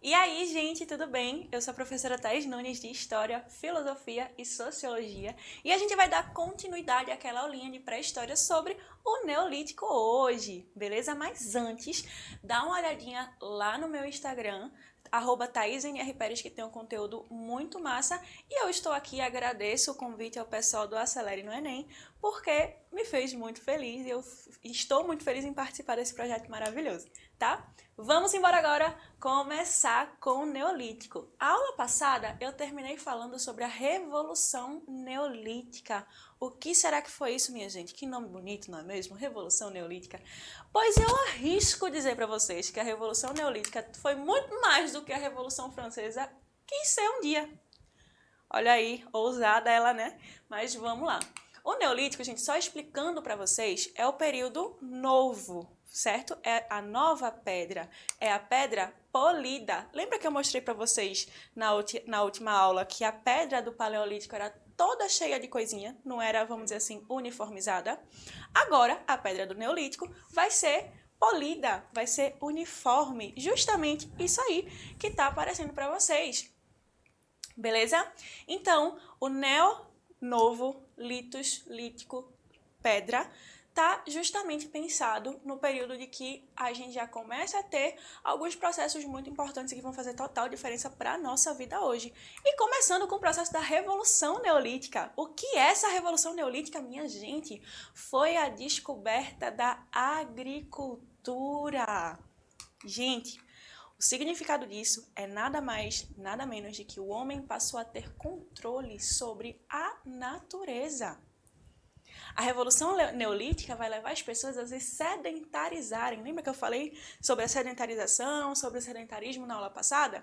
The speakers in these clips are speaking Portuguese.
E aí, gente, tudo bem? Eu sou a professora Thaís Nunes de História, Filosofia e Sociologia e a gente vai dar continuidade àquela aulinha de pré-história sobre o Neolítico hoje, beleza? Mas antes, dá uma olhadinha lá no meu Instagram, @ThaísNRPérez, que tem um conteúdo muito massa. E eu estou aqui e agradeço o convite ao pessoal do Acelere no Enem, porque me fez muito feliz e eu estou muito feliz em participar desse projeto maravilhoso, tá? Vamos embora agora começar com o Neolítico. A aula passada eu terminei falando sobre a Revolução Neolítica. O que será que foi isso, minha gente? Que nome bonito, não é mesmo? Revolução Neolítica. Pois eu arrisco dizer para vocês que a Revolução Neolítica foi muito mais do que a Revolução Francesa quis ser um dia. Olha aí, ousada ela, né? Mas vamos lá. O Neolítico, gente, só explicando para vocês, é o período novo, certo? É a nova pedra, é a pedra polida. Lembra que eu mostrei para vocês na última aula que a pedra do Paleolítico era toda cheia de coisinha, não era, vamos dizer assim, uniformizada? Agora, a pedra do Neolítico vai ser polida, vai ser uniforme, justamente isso aí que está aparecendo para vocês. Beleza? Então, o neo, novo, litus, lítico, pedra, tá justamente pensado no período de que a gente já começa a ter alguns processos muito importantes que vão fazer total diferença para a nossa vida hoje. E começando com o processo da Revolução Neolítica. O que é essa Revolução Neolítica, minha gente? Foi a descoberta da agricultura. Gente, o significado disso é nada mais, nada menos de que o homem passou a ter controle sobre a natureza. A Revolução Neolítica vai levar as pessoas a se sedentarizarem. Lembra que eu falei sobre a sedentarização, sobre o sedentarismo na aula passada?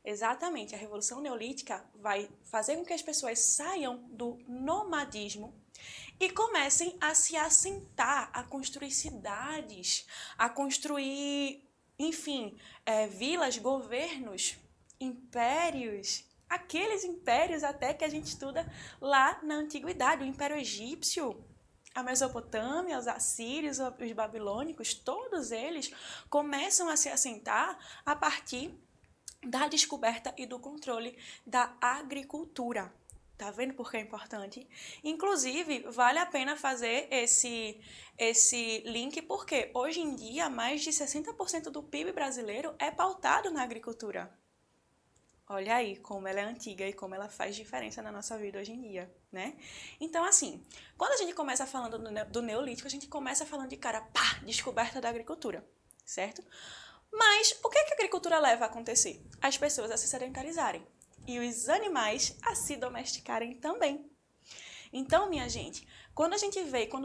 Exatamente, a Revolução Neolítica vai fazer com que as pessoas saiam do nomadismo e comecem a se assentar, a construir cidades, a construir, enfim, vilas, governos, impérios, aqueles impérios até que a gente estuda lá na antiguidade, o Império Egípcio, a Mesopotâmia, os assírios, os babilônicos, todos eles começam a se assentar a partir da descoberta e do controle da agricultura. Tá vendo por que é importante? Inclusive, vale a pena fazer esse link porque hoje em dia mais de 60% do PIB brasileiro é pautado na agricultura. Olha aí como ela é antiga e como ela faz diferença na nossa vida hoje em dia, né? Então, assim, quando a gente começa falando do Neolítico, a gente começa falando de cara, pá, descoberta da agricultura, certo? Mas o que a agricultura leva a acontecer? As pessoas a se sedentarizarem e os animais a se domesticarem também. Então, minha gente, quando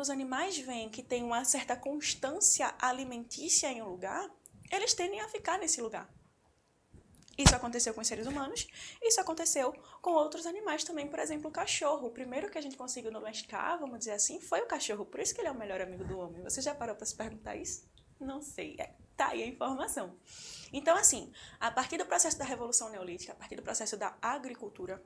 os animais veem que tem uma certa constância alimentícia em um lugar, eles tendem a ficar nesse lugar. Isso aconteceu com os seres humanos, isso aconteceu com outros animais também, por exemplo, o cachorro. O primeiro que a gente conseguiu domesticar, vamos dizer assim, foi o cachorro. Por isso que ele é o melhor amigo do homem. Você já parou para se perguntar isso? Não sei. Tá aí a informação. Então, assim, a partir do processo da Revolução Neolítica, a partir do processo da agricultura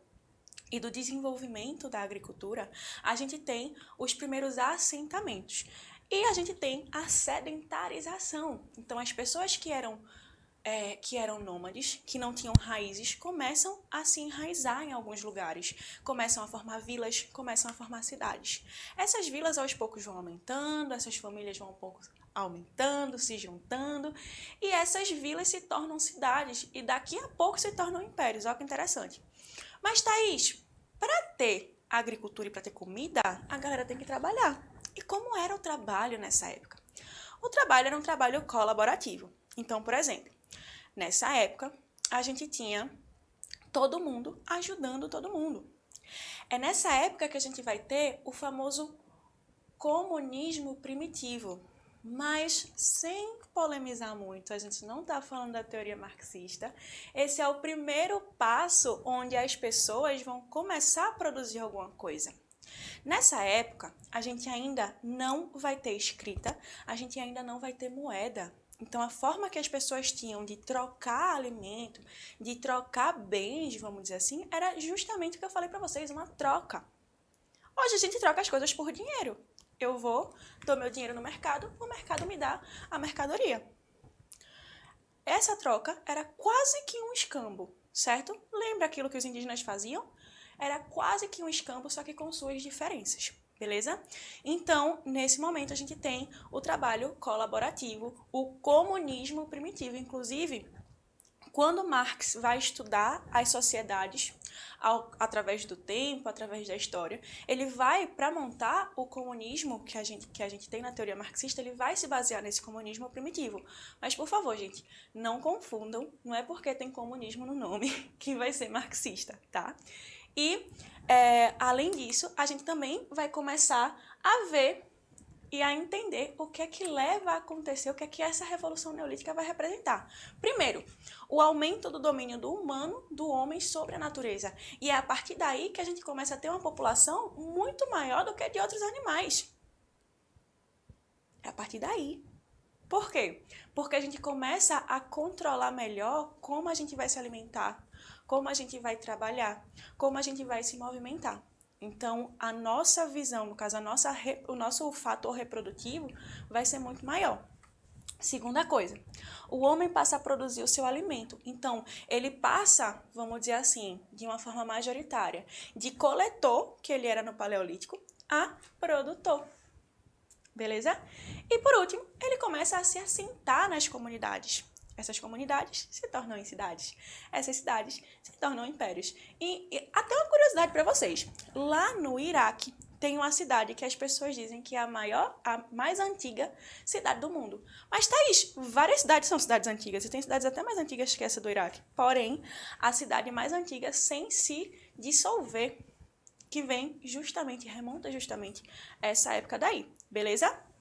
e do desenvolvimento da agricultura, a gente tem os primeiros assentamentos. E a gente tem a sedentarização. Então, as pessoas que eram nômades, que não tinham raízes, começam a se enraizar em alguns lugares, começam a formar vilas, começam a formar cidades. Essas vilas aos poucos vão aumentando, essas famílias vão um pouco aumentando, se juntando, e essas vilas se tornam cidades, e daqui a pouco se tornam impérios. Olha que interessante. Mas, Thaís, para ter agricultura e para ter comida, a galera tem que trabalhar. E como era o trabalho nessa época? O trabalho era um trabalho colaborativo. Então, por exemplo, nessa época, a gente tinha todo mundo ajudando todo mundo. É nessa época que a gente vai ter o famoso comunismo primitivo. Mas sem polemizar muito, a gente não está falando da teoria marxista. Esse é o primeiro passo onde as pessoas vão começar a produzir alguma coisa. Nessa época, a gente ainda não vai ter escrita, a gente ainda não vai ter moeda. Então, a forma que as pessoas tinham de trocar alimento, de trocar bens, vamos dizer assim, era justamente o que eu falei para vocês, uma troca. Hoje a gente troca as coisas por dinheiro. Eu dou meu dinheiro no mercado, o mercado me dá a mercadoria. essa troca era quase que um escambo, certo? Lembra aquilo que os indígenas faziam? Era quase que um escambo, só que com suas diferenças, beleza? Então, nesse momento, a gente tem o trabalho colaborativo, o comunismo primitivo. Inclusive, quando Marx vai estudar as sociedades através do tempo, através da história, ele vai, para montar o comunismo que a gente tem na teoria marxista, ele vai se basear nesse comunismo primitivo. Mas, por favor, gente, não confundam, não é porque tem comunismo no nome que vai ser marxista, tá? E, além disso, a gente também vai começar a ver e a entender o que é que leva a acontecer, o que é que essa revolução neolítica vai representar. Primeiro, o aumento do domínio do humano, do homem sobre a natureza. E é a partir daí que a gente começa a ter uma população muito maior do que a de outros animais. É a partir daí. Por quê? Porque a gente começa a controlar melhor como a gente vai se alimentar, como a gente vai trabalhar, como a gente vai se movimentar. Então, a nossa visão, no caso, o nosso fator reprodutivo vai ser muito maior. Segunda coisa, o homem passa a produzir o seu alimento. Então, ele passa, vamos dizer assim, de uma forma majoritária, de coletor, que ele era no Paleolítico, a produtor. Beleza? E por último, ele começa a se assentar nas comunidades. Essas comunidades se tornam em cidades. Essas cidades se tornam impérios. E até uma curiosidade para vocês. Lá no Iraque tem uma cidade que as pessoas dizem que é a mais antiga cidade do mundo. Mas, Thaís, várias cidades são cidades antigas. E tem cidades até mais antigas que essa do Iraque. Porém, a cidade mais antiga sem se dissolver, que remonta justamente essa época daí. Beleza?